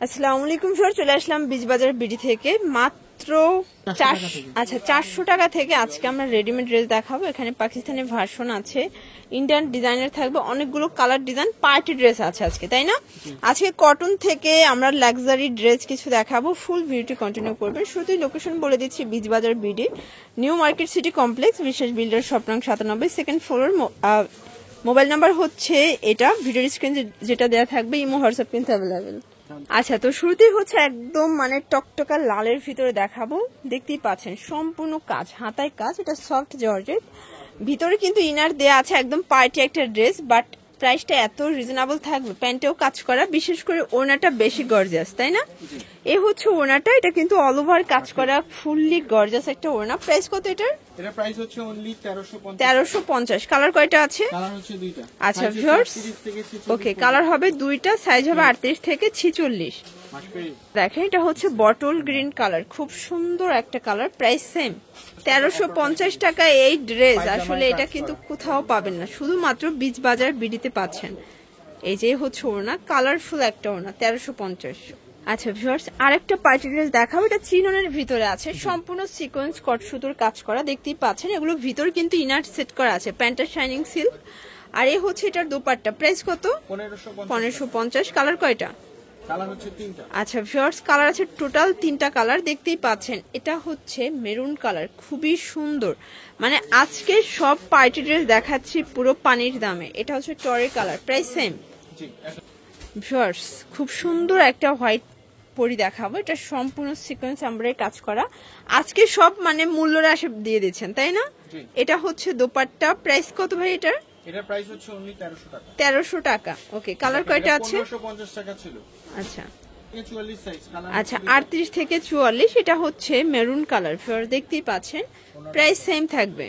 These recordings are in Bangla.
আসসালামু আলাইকুম স্যার, চলে আসলাম বীজবাজার বিডি থেকে মাত্র 400 টাকা থেকে আজকে আমরা রেডিমেড ড্রেস দেখাবো। এখানে পাকিস্তানি ভার্সন আছে, ইন্ডিয়ান ডিজাইনার থাকবে, অনেকগুলো কালার ডিজাইন, পার্টি ড্রেস আছে আজকে, তাই না? আজকে কটন থেকে আমরা লাক্সারি ড্রেস কিছু দেখাবো। ফুল ভিডিওটি কন্টিনিউ করবেন। শুরুতেই লোকেশন বলে দিচ্ছি, Bijbazar BD, new market city complex, বিশেষ বিল্ডার, শপ নং 97, সেকেন্ড ফ্লোর। মোবাইল নাম্বার হচ্ছে এটা, ভিডিওর স্ক্রিন যেটা দেওয়া থাকবে, ইমো হোয়াটসঅ্যাপ কিন্তু অ্যাভেলেবেল। আচ্ছা, তো শুরুতেই হচ্ছে একদম মানে টকটকা লালের ভিতরে দেখাবো। দেখতেই পাচ্ছেন সম্পূর্ণ কাজ, হাতায় কাজ, এটা সফট জর্জেট, ভিতরে কিন্তু ইনার দেয়া আছে, একদম পার্টি একটা ড্রেস, বাট প্রাইসটা এত রিজনেবল থাকবে। প্যান্টেও কাজ করা, বিশেষ করে ওড়নাটা বেশি গর্জিয়াস, তাই না? এ হচ্ছে ওড়নাটা, এটা কিন্তু অল ওভার কাজ করা, ফুললি গর্জিয়াস একটা ওড়না। প্রাইস কত এটার? এটা প্রাইস হচ্ছে অনলি 1350। কালার কয়টা আছে? কালার হচ্ছে দুইটা। আচ্ছা ভিউয়ার্স, ওকে, কালার হবে দুইটা, সাইজ হবে 38 থেকে 46। দেখেন, এটা হচ্ছে বটল গ্রিন কালার, খুব সুন্দর একটা কালার। প্রাইস সেম 1350 টাকা এই ড্রেস। আসলে এটা কিন্তু কোথাও পাবেন না, শুধুমাত্র বীজবাজার বিডিতে পাচ্ছেন। এই যে হচ্ছে ওড়না, কালারফুল একটা ওড়না, 1350। আচ্ছা ভিউয়ার্স, আরেকটা পার্টি ড্রেস দেখাবো। এটা চিননের ভিতরে আছে, সম্পূর্ণ সিকোয়েন্স কট সুতোর কাজ করা, দেখতেই পাচ্ছেন। এগুলো ভিতর কিন্তু ইনার সেট করা আছে, প্যান্টটা শাইনিং সিল্ক। আর এই হচ্ছে এটার দোপাট্টা। প্রাইস কত? 1550। কালার কয়টা? কালার হচ্ছে তিনটা। আচ্ছা ভিউয়ার্স, কালার আছে টোটাল 3টা কালার, দেখতেই পাচ্ছেন। এটা হচ্ছে মেরুন কালার, খুবই সুন্দর। মানে আজকে সব পার্টি ড্রেস দেখাচ্ছি পুরো পানির দামে। এটা হচ্ছে টরে কালার। Price same. ভিউয়ার্স, খুব সুন্দর একটা হোয়াইট পরি দেখাবো। এটা সম্পূর্ণ সিকোয়েন্স আমরাই কাজ করা, আজকে সব মানে মূল্যরা আসে দিয়ে দিচ্ছেন, তাই না? এটা হচ্ছে দোপাট্টা। প্রাইস কত ভাই এটার? এটা প্রাইস হচ্ছে অনলি 1300 টাকা। 1300 টাকা। ওকে, কালার কয়টা আছে? 1550 টাকা ছিল। আচ্ছা 44 সাইজ কালার। আচ্ছা, 38 থেকে 44। এটা হচ্ছে মেরুন কালার, ফিওর দেখতেই পাচ্ছেন। প্রাইস সেম থাকবে।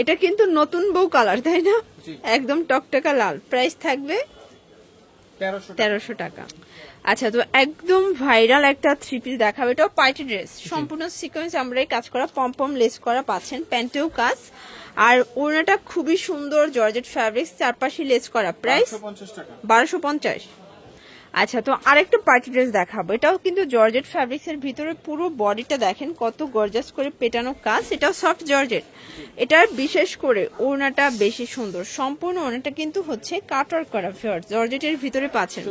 এটা কিন্তু নতুন বউ কালার, তাই না? একদম টকটকা লাল। প্রাইস থাকবে 1300 টাকা। আচ্ছা, তো একদম ভাইরাল একটা থ্রি পিস দেখাবে। এটাও পার্টি ড্রেস, সম্পূর্ণ সিকোয়েন্স আমরাই কাজ করা, পম লেস করা পাচ্ছেন, প্যান্টেও কাজ। আর ওড়নাটা খুবই সুন্দর, জর্জেট ফ্যাব্রিক্স, চারপাশে লেস করা। প্রাইস 1250। আচ্ছা, তো আরেকটা পার্টি ড্রেস দেখাবো। এটাও কিন্তু জর্জেট ফ্যাব্রিক্স এর ভিতরে পুরো বডিটা দেখেন কত গর্জাস করে পেটানো কাজ। এটাও সফট জর্জেট। এটার বিশেষ করে ওড়নাটা বেশি সুন্দর, সম্পূর্ণ ওড়নাটা কিন্তু হচ্ছে কাটওয়ার্ক করা। ভিউয়ার্স, জর্জেটের ভিতরে পাচ্ছেন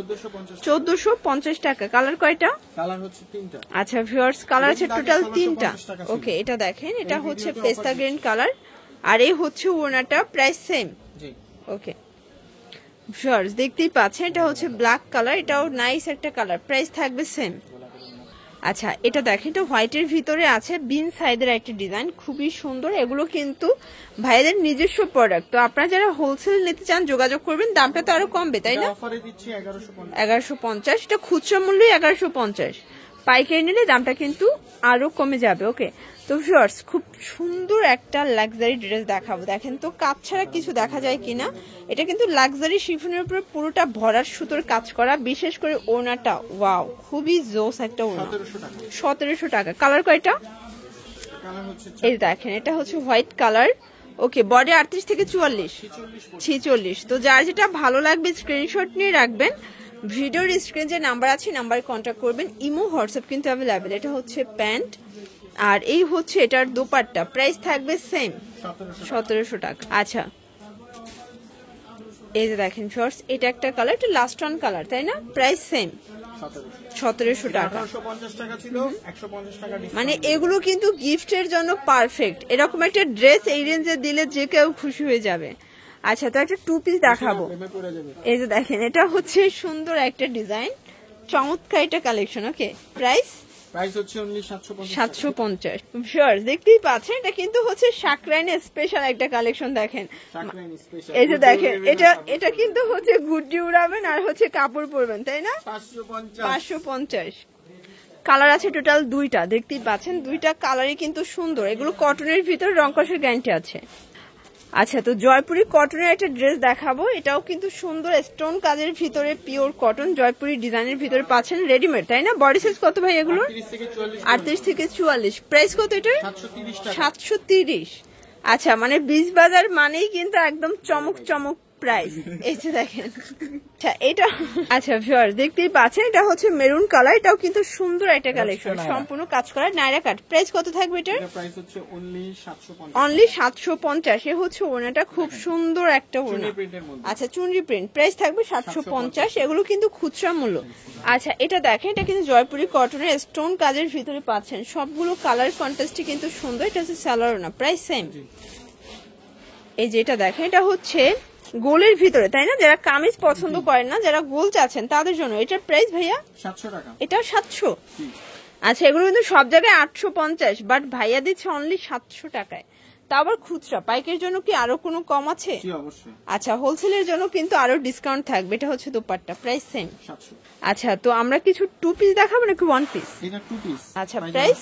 1450 টাকা। কালার কয়টা? কালার হচ্ছে তিনটা। আচ্ছা ভিউয়ার্স, কালার আছে টোটাল 3টা। ওকে, এটা দেখেন, এটা হচ্ছে পেস্তা গ্রিন কালার, আর এই হচ্ছে ওড়নাটা। Price same. ওকে ভিউয়ার্স, দেখতেই পাচ্ছেন, এটা হচ্ছে ব্ল্যাক কালার, এটাও নাইস একটা কালার। প্রাইস থাকবে সেম। আচ্ছা, এটা দেখেন, এটা হোয়াইটের ভিতরে আছে, বিন সাইডের একটা ডিজাইন, খুবই সুন্দর। এগুলো কিন্তু ভাইদের নিজস্ব প্রোডাক্ট, তো আপনারা যারা হোলসেল নিতে চান যোগাযোগ করবেন, দামটা তো আরো কমবে, তাই না? অফারে দিচ্ছি 1150। এটা খুচরা মূল্যই 1150, পাইকারি নিলে দামটা কিন্তু আরো কমে যাবে। ওকে, তো ভিউয়ার্স, খুব সুন্দর একটা লাক্সারি ড্রেস দেখাবো। দেখেন তো কাজ ছাড়া কিছু দেখা যায় কিনা। এটা কিন্তু লাক্সারি শিফনের উপরে পুরোটা ভরার সুতোর কাজ করা, বিশেষ করে ওড়নাটা ওয়াও, খুবই জোস একটা ওড়না। 1700 টাকা। কালার কয়টা? এই দেখেন, এটা হচ্ছে হোয়াইট কালার। ওকে, বডি 38 থেকে 46। তো যার যেটা ভালো লাগবে স্ক্রিনশট নিয়ে রাখবেন। ভিডিওর স্ক্রিনে যে নাম্বার আছে, নাম্বারে কন্ট্যাক্ট করবেন, ইমো হোয়াটসঅ্যাপ কিন্তু অ্যাভেলেবেল। এটা হচ্ছে প্যান্ট, আর এই হচ্ছে এটার দোপাট্টা। প্রাইস থাকবে সেম 1700 টাকা। আচ্ছা, এই যে দেখেন ফ্রেন্ডস, এটা একটা কালার, এটা লাস্ট ওয়ান কালার, তাই না? প্রাইস সেম 1700 টাকা। মানে এগুলো কিন্তু গিফটের জন্য পারফেক্ট। এরকম একটা ড্রেস এই রেঞ্জে দিলে যে কেউ খুশি হয়ে যাবে। আচ্ছা, তো একটা টু পিস দেখাবো। এই যে দেখেন, এটা হচ্ছে সুন্দর একটা ডিজাইন, চমৎকার একটা কালেকশন। ওকে, প্রাইস হচ্ছে অনলি 750। ভিউয়ার্স, দেখতেই পাচ্ছেন, এটা কিন্তু হচ্ছে শাকরাইনের স্পেশাল একটা কালেকশন। দেখেন, এই যে দেখেন, এটা কিন্তু হচ্ছে গুড্ডি উড়াবেন আর হচ্ছে কাপড় পরবেন, তাই না? 550। কালার আছে টোটাল 2টা, দেখতেই পাচ্ছেন, 2টা কালারই কিন্তু সুন্দর। এগুলো কটনের ভিতরে রং কষের গ্যারান্টি আছে। আচ্ছা, তো জয়পুরি কটনের একটা ড্রেস দেখাবো। এটাও কিন্তু সুন্দর, স্টোন কাজের ভিতরে পিওর কটন, জয়পুরি ডিজাইনের ভিতরে পাচ্ছেন, রেডিমেড, তাই না? বডি সাইজ কত ভাই এগুলো? 38 থেকে 44। প্রাইস কত এটা? 730। আচ্ছা, মানে বীজবাজার মানেই কিন্তু একদম চমক প্রাইস এই যে দেখেন। আচ্ছা এটা আচ্ছা ভিউয়ার্স দেখতেই পাচ্ছেন, এটা হচ্ছে মেরুন কালার, এটাও কিন্তু সুন্দর একটা কালেকশন, সম্পূর্ণ কাজ করা নাইরা কাট। প্রাইস কত থাকবে এটার? এটা প্রাইস হচ্ছে অনলি 750। অনলি 750। এ হচ্ছে ওনাটা খুব সুন্দর একটা ওনা। প্রিন্টের মধ্যে। আচ্ছা চুনরি প্রিন্ট, প্রাইস থাকবে 750। এগুলো কিন্তু খুচরা মূল্য। আচ্ছা এটা দেখেন, এটা কিন্তু জয়পুরি কটনের স্টোন কাজের ভিতরে পাচ্ছেন, সবগুলো কালার কন্ট্রাস্টই কিন্তু সুন্দর। এটা হচ্ছে স্যালোর না, প্রাইস সেম। এই যে এটা দেখেন, এটা হচ্ছে গোলের ভিতরে, তাই না? যারা কামিজ পছন্দ করেন না, যারা গোল চাচ্ছেন তাদের জন্য এটার প্রাইস ভাইয়া 700 টাকা। এটা 700। জি। আচ্ছা এগুলো কিন্তু সব জায়গায় 850, বাট ভাইয়া দিচ্ছে অনলি 700 টাকায়। তা আবার খুচরা, পাইকের জন্য কি আরো কোনো কম আছে? জি অবশ্যই। আচ্ছা হোলসেলের জন্য কিন্তু আরো ডিসকাউন্ট থাকবে। এটা হচ্ছে দোপাট্টা, প্রাইস সেম। 700। আচ্ছা তো আমরা কিছু 2 পিস দেখাবো নাকি 1 পিস? এটা 2 পিস। আচ্ছা, প্রাইস?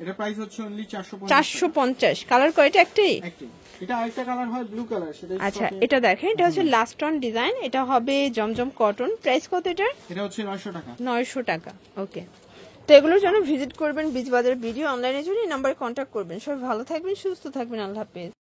এটা প্রাইস হচ্ছে অনলি 450। 450। কালার কয়টা? একটাই। একটি। এটা আরেকটা কালার হয় ব্লু কালার, সেটা আচ্ছা এটা দেখেন, এটা হচ্ছে লাস্ট অন ডিজাইন, এটা হবে জমজম কটন। প্রাইস কত এটার? এটা হচ্ছে 900 টাকা। 900 টাকা। ওকে, তো এগুলোর জন্য ভিজিট করবেন বিচ বাজার ভিডিও অনলাইনের জন্য এই নাম্বারে কন্ট্যাক্ট করবেন। সবাই ভালো থাকবেন, সুস্থ থাকবেন, আল্লাহ হাফেজ।